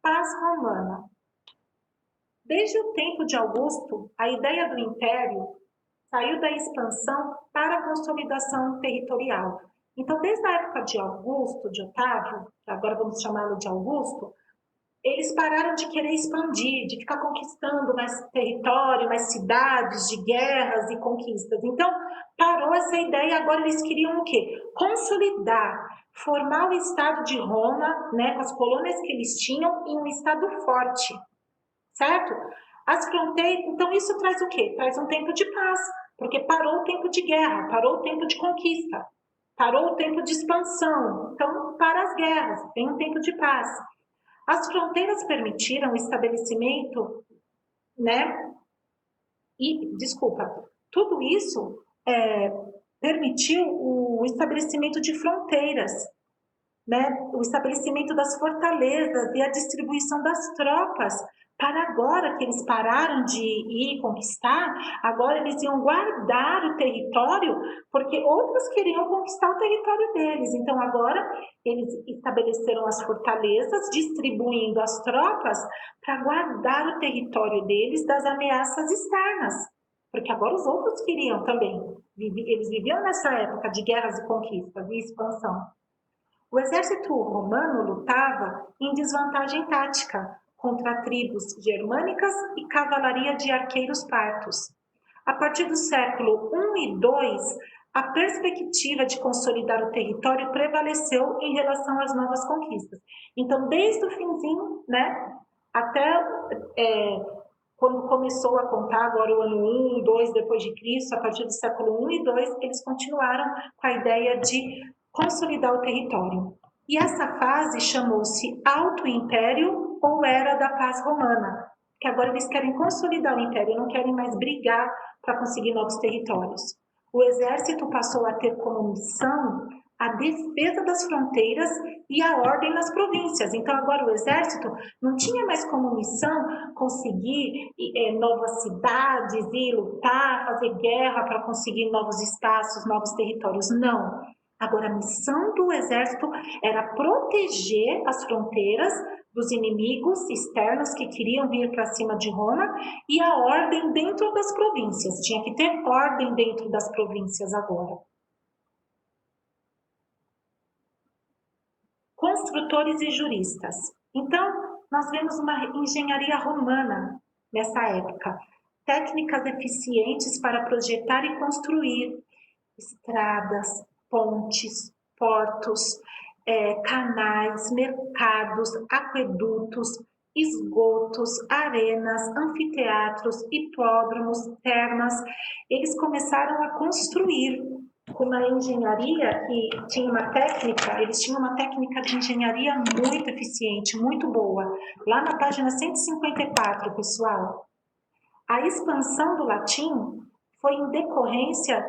Paz romana. Desde o tempo de Augusto, a ideia do império saiu da expansão para a consolidação territorial. Então, desde a época de Augusto, de Otávio, agora vamos chamá-lo de Augusto, eles pararam de querer expandir, de ficar conquistando mais território, mais cidades, de guerras e conquistas. Então, parou essa ideia, agora eles queriam o quê? Consolidar, formar o Estado de Roma, né, com as colônias que eles tinham, em um Estado forte, certo? As fronteiras, então isso traz o quê? Traz um tempo de paz, porque parou o tempo de guerra, parou o tempo de conquista, parou o tempo de expansão, então para as guerras, tem um tempo de paz. As fronteiras permitiram o estabelecimento, né? Tudo isso permitiu o estabelecimento de fronteiras, né? O estabelecimento das fortalezas e a distribuição das tropas. Para agora que eles pararam de ir conquistar, agora eles iam guardar o território, porque outros queriam conquistar o território deles. Então agora eles estabeleceram as fortalezas, distribuindo as tropas para guardar o território deles das ameaças externas. Porque agora os outros queriam também. Eles viviam nessa época de guerras e conquistas e expansão. O exército romano lutava em desvantagem tática contra tribos germânicas e cavalaria de arqueiros partos. A partir do século I e II, a perspectiva de consolidar o território prevaleceu em relação às novas conquistas. Então, desde o finzinho, né, até quando começou a contar agora o ano 1, 2 depois de Cristo, a partir do século I e II, eles continuaram com a ideia de consolidar o território. E essa fase chamou-se Alto Império ou Era da Paz Romana, que agora eles querem consolidar o império, não querem mais brigar para conseguir novos territórios. O exército passou a ter como missão a defesa das fronteiras e a ordem nas províncias. Então, agora o exército não tinha mais como missão conseguir novas cidades e lutar, fazer guerra para conseguir novos espaços, novos territórios. Não. Agora, a missão do exército era proteger as fronteiras dos inimigos externos que queriam vir para cima de Roma e a ordem dentro das províncias. Tinha que ter ordem dentro das províncias agora. Construtores e juristas. Então, nós vemos uma engenharia romana nessa época. Técnicas eficientes para projetar e construir estradas, pontes, portos, canais, mercados, aquedutos, esgotos, arenas, anfiteatros, hipódromos, termas. Eles começaram a construir com uma engenharia que tinha uma técnica, eles tinham uma técnica de engenharia muito eficiente, muito boa. Lá na página 154, pessoal, a expansão do latim foi em decorrência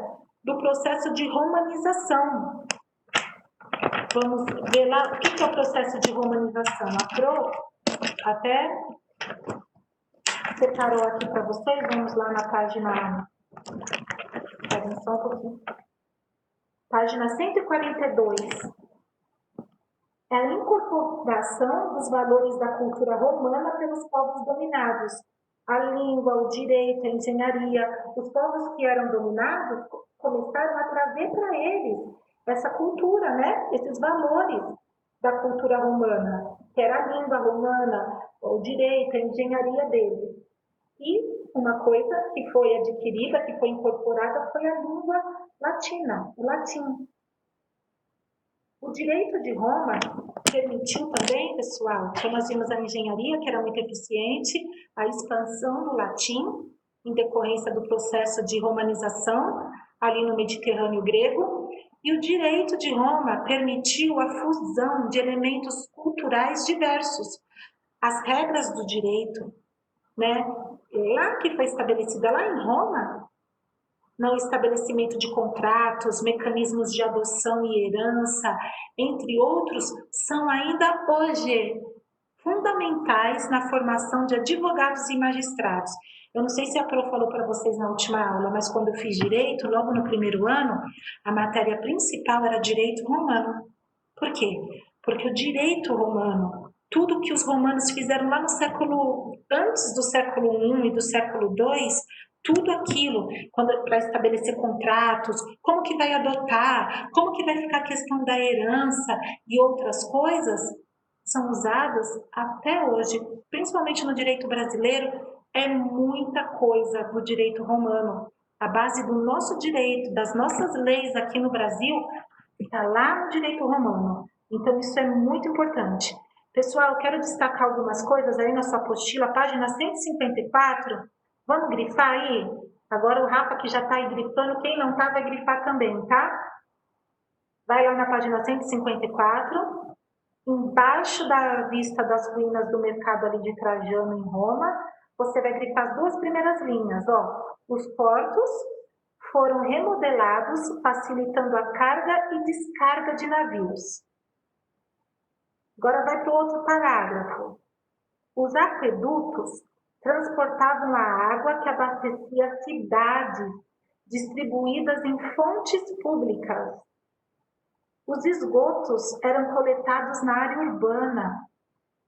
do processo de romanização. Vamos ver lá o que é o processo de romanização. A Pro até separou aqui para vocês. Vamos lá na página. Esperem só um pouquinho. Página 142. É a incorporação dos valores da cultura romana pelos povos dominados. A língua, o direito, a engenharia. Os povos que eram dominados começaram a trazer para eles essa cultura, né? Esses valores da cultura romana, que era a língua romana, o direito, a engenharia deles. E uma coisa que foi adquirida, que foi incorporada, foi a língua latina, o latim. O direito de Roma permitiu também, pessoal, então nós vimos a engenharia, que era muito eficiente, a expansão do latim, em decorrência do processo de romanização, ali no Mediterrâneo grego, e o direito de Roma permitiu a fusão de elementos culturais diversos. As regras do direito, né, lá que foi estabelecida, lá em Roma, no estabelecimento de contratos, mecanismos de adoção e herança, entre outros, são ainda hoje fundamentais na formação de advogados e magistrados. Eu não sei se a Pro falou para vocês na última aula, mas quando eu fiz direito, logo no primeiro ano, a matéria principal era direito romano. Por quê? Porque o direito romano, tudo que os romanos fizeram lá no antes do século I e do século II, tudo aquilo, para estabelecer contratos, como que vai adotar, como que vai ficar a questão da herança e outras coisas, são usadas até hoje, principalmente no direito brasileiro, é muita coisa do direito romano. A base do nosso direito, das nossas leis aqui no Brasil, está lá no direito romano. Então, isso é muito importante. Pessoal, quero destacar algumas coisas aí na sua apostila, página 154. Vamos grifar aí? Agora o Rafa que já está aí grifando, quem não está vai grifar também, tá? Vai lá na página 154. Embaixo da vista das ruínas do mercado ali de Trajano em Roma, você vai grifar as duas primeiras linhas, ó. Os portos foram remodelados, facilitando a carga e descarga de navios. Agora vai para o outro parágrafo. Os aquedutos transportavam a água que abastecia cidades, distribuídas em fontes públicas. Os esgotos eram coletados na área urbana.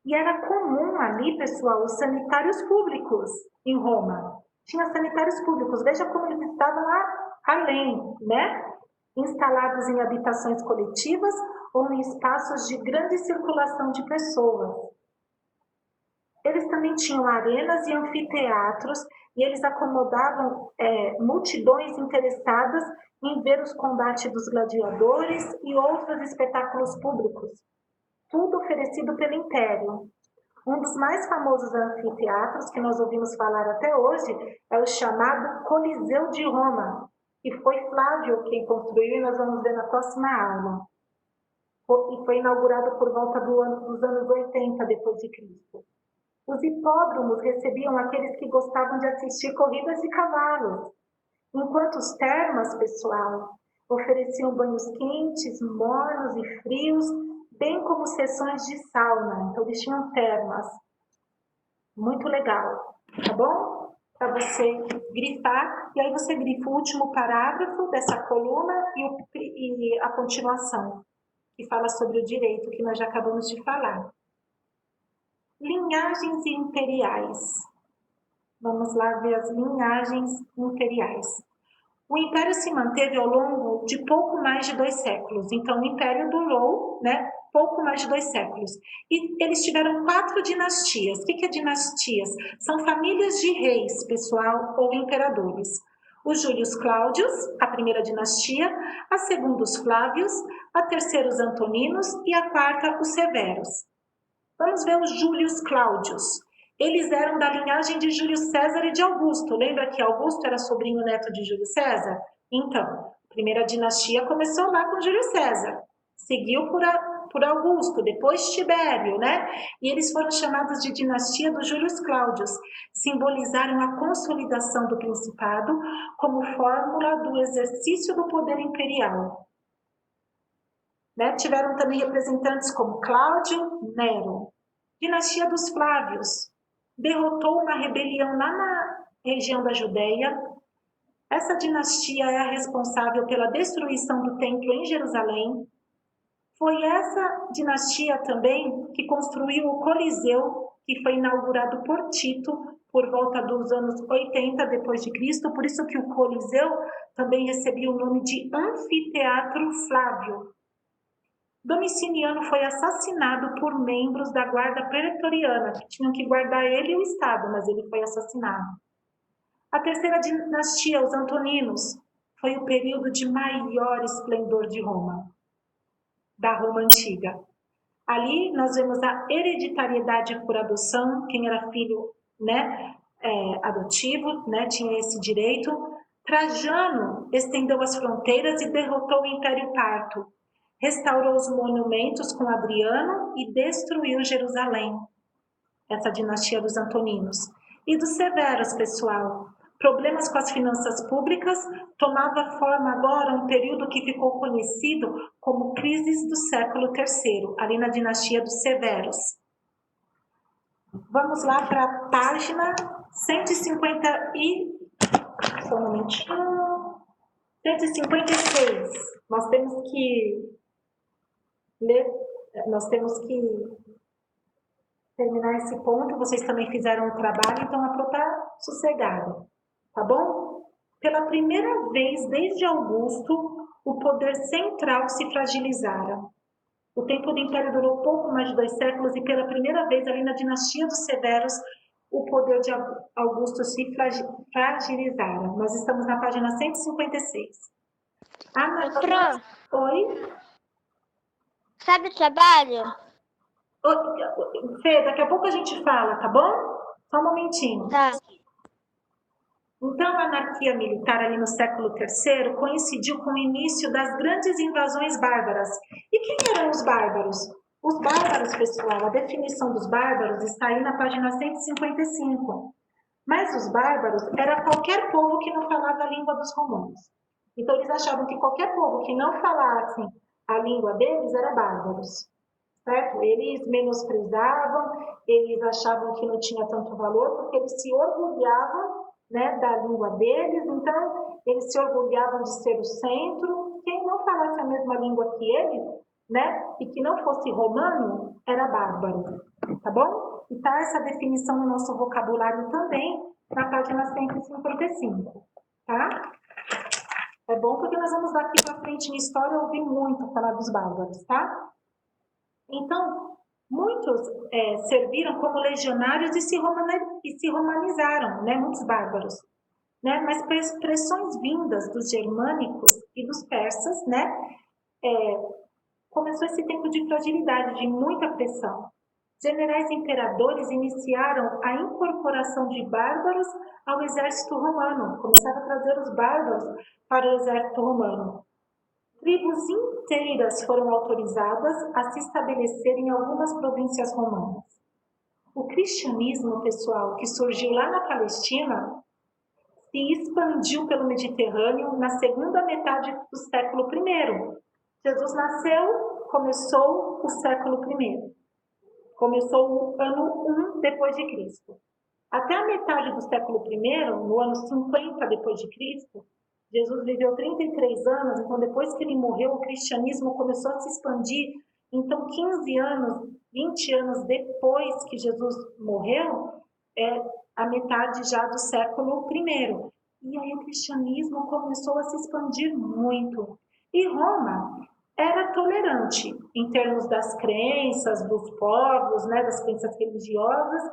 E era comum ali, pessoal, os sanitários públicos em Roma. Tinha sanitários públicos, veja como eles estavam além, né? Instalados em habitações coletivas ou em espaços de grande circulação de pessoas. Eles também tinham arenas e anfiteatros e eles acomodavam multidões interessadas em ver os combates dos gladiadores e outros espetáculos públicos. Tudo oferecido pelo Império. Um dos mais famosos anfiteatros que nós ouvimos falar até hoje é o chamado Coliseu de Roma, que foi Flávio quem construiu e nós vamos ver na próxima aula. E foi inaugurado por volta dos anos 80 depois de Cristo. Os hipódromos recebiam aqueles que gostavam de assistir corridas de cavalos, enquanto os termas, pessoal, ofereciam banhos quentes, mornos e frios, bem como sessões de sauna. Então, eles tinham termas. Muito legal, tá bom? Para você grifar, e aí você grifa o último parágrafo dessa coluna e a continuação, que fala sobre o direito, que nós já acabamos de falar. Linhagens imperiais. Vamos lá ver as linhagens imperiais. O Império se manteve ao longo de pouco mais de 2 séculos. Então, o Império durou, né, pouco mais de 2 séculos. E eles tiveram 4 dinastias. O que é dinastias? São famílias de reis, pessoal, ou imperadores. Os Júlios Cláudios, a primeira dinastia, a segunda os Flávios, a terceira os Antoninos e a quarta os Severos. Vamos ver os Júlios Cláudios. Eles eram da linhagem de Júlio César e de Augusto. Lembra que Augusto era sobrinho neto de Júlio César? Então, a primeira dinastia começou lá com Júlio César. Seguiu por Augusto, depois Tibério, né? E eles foram chamados de dinastia dos Júlios Cláudios. Simbolizaram a consolidação do principado como fórmula do exercício do poder imperial. Né? Tiveram também representantes como Cláudio Nero. Dinastia dos Flávios. Derrotou uma rebelião lá na região da Judéia. Essa dinastia é a responsável pela destruição do templo em Jerusalém. Foi essa dinastia também que construiu o Coliseu, que foi inaugurado por Tito por volta dos anos 80 depois de Cristo. Por isso que o Coliseu também recebia o nome de Anfiteatro Flávio. Domiciano foi assassinado por membros da guarda pretoriana, que tinham que guardar ele e o Estado, mas ele foi assassinado. A terceira dinastia, os Antoninos, foi o período de maior esplendor de Roma, da Roma antiga. Ali nós vemos a hereditariedade por adoção, quem era filho, né, adotivo, né, tinha esse direito. Trajano estendeu as fronteiras e derrotou o Império Parto. Restaurou os monumentos com Adriano e destruiu Jerusalém. Essa dinastia dos Antoninos. E dos Severos, pessoal. Problemas com as finanças públicas tomava forma agora um período que ficou conhecido como crises do século III, ali na dinastia dos Severos. Vamos lá para a página 150 só um momentinho. 156. Nós temos que terminar esse ponto, vocês também fizeram o trabalho, então a Pro tá sossegada, tá bom? Pela primeira vez desde Augusto, o poder central se fragilizara. O tempo do Império durou pouco mais de 2 séculos e pela primeira vez ali na dinastia dos Severos, o poder de Augusto se fragilizara. Nós estamos na página 156. Doutora, Oi? sabe o trabalho? Fê, daqui a pouco a gente fala, tá bom? Só um momentinho. Tá. Então, a anarquia militar ali no século III coincidiu com o início das grandes invasões bárbaras. E quem eram os bárbaros? Os bárbaros, pessoal, a definição dos bárbaros está aí na página 155. Mas os bárbaros era qualquer povo que não falava a língua dos romanos. Então, eles achavam que qualquer povo que não falasse a língua deles era bárbaros. Certo? Eles menosprezavam, eles achavam que não tinha tanto valor, porque eles se orgulhavam, né, da língua deles, então eles se orgulhavam de ser o centro. Quem não falasse a mesma língua que ele, né, e que não fosse romano, era bárbaro, tá bom? E tá essa definição no nosso vocabulário também, na página 155, tá? É bom porque nós vamos daqui para frente em história ouvir muito falar dos bárbaros, tá? Então, muitos serviram como legionários e se romanizaram, né? Muitos bárbaros. Né? Mas pressões vindas dos germânicos e dos persas, né? Começou esse tempo de fragilidade, de muita pressão. Generais imperadores iniciaram a incorporação de bárbaros ao exército romano, começaram a trazer os bárbaros para o exército romano. Tribos inteiras foram autorizadas a se estabelecer em algumas províncias romanas. O cristianismo, pessoal, que surgiu lá na Palestina, se expandiu pelo Mediterrâneo na segunda metade do século I. Jesus nasceu, começou o século I. Começou o ano 1 depois de Cristo. Até a metade do século I, no ano 50 depois de Cristo, Jesus viveu 33 anos, então depois que ele morreu, o cristianismo começou a se expandir. Então, 15 anos, 20 anos depois que Jesus morreu, é a metade já do século I. E aí o cristianismo começou a se expandir muito. E Roma era tolerante em termos das crenças dos povos, né, das crenças religiosas,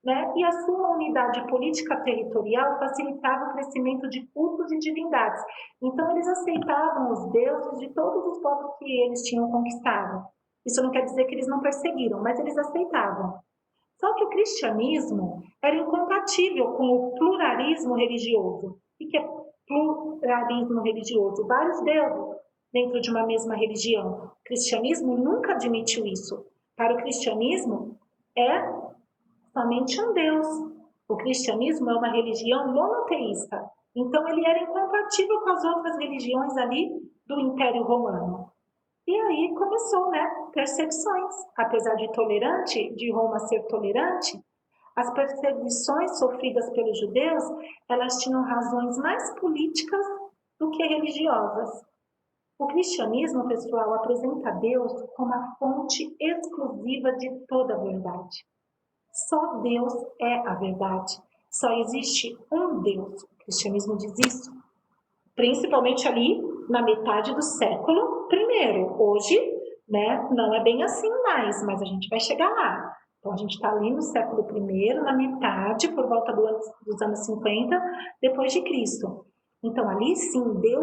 né? E a sua unidade política territorial facilitava o crescimento de cultos e divindades. Então, eles aceitavam os deuses de todos os povos que eles tinham conquistado. Isso não quer dizer que eles não perseguiram, mas eles aceitavam. Só que o cristianismo era incompatível com o pluralismo religioso. O que é pluralismo religioso? Vários deuses dentro de uma mesma religião. O cristianismo nunca admitiu isso. Para o cristianismo, é somente um Deus. O cristianismo é uma religião monoteísta, então ele era incompatível com as outras religiões ali do Império Romano. E aí começou, né, perseguições. Apesar de Roma ser tolerante, as perseguições sofridas pelos judeus, elas tinham razões mais políticas do que religiosas. O cristianismo, pessoal, apresenta Deus como a fonte exclusiva de toda a verdade. Só Deus é a verdade. Só existe um Deus. O cristianismo diz isso. Principalmente ali na metade do século I. Hoje, né, não é bem assim mais, mas a gente vai chegar lá. Então, a gente está ali no século I, na metade, por volta dos anos 50, depois de Cristo. Então, ali sim, Deus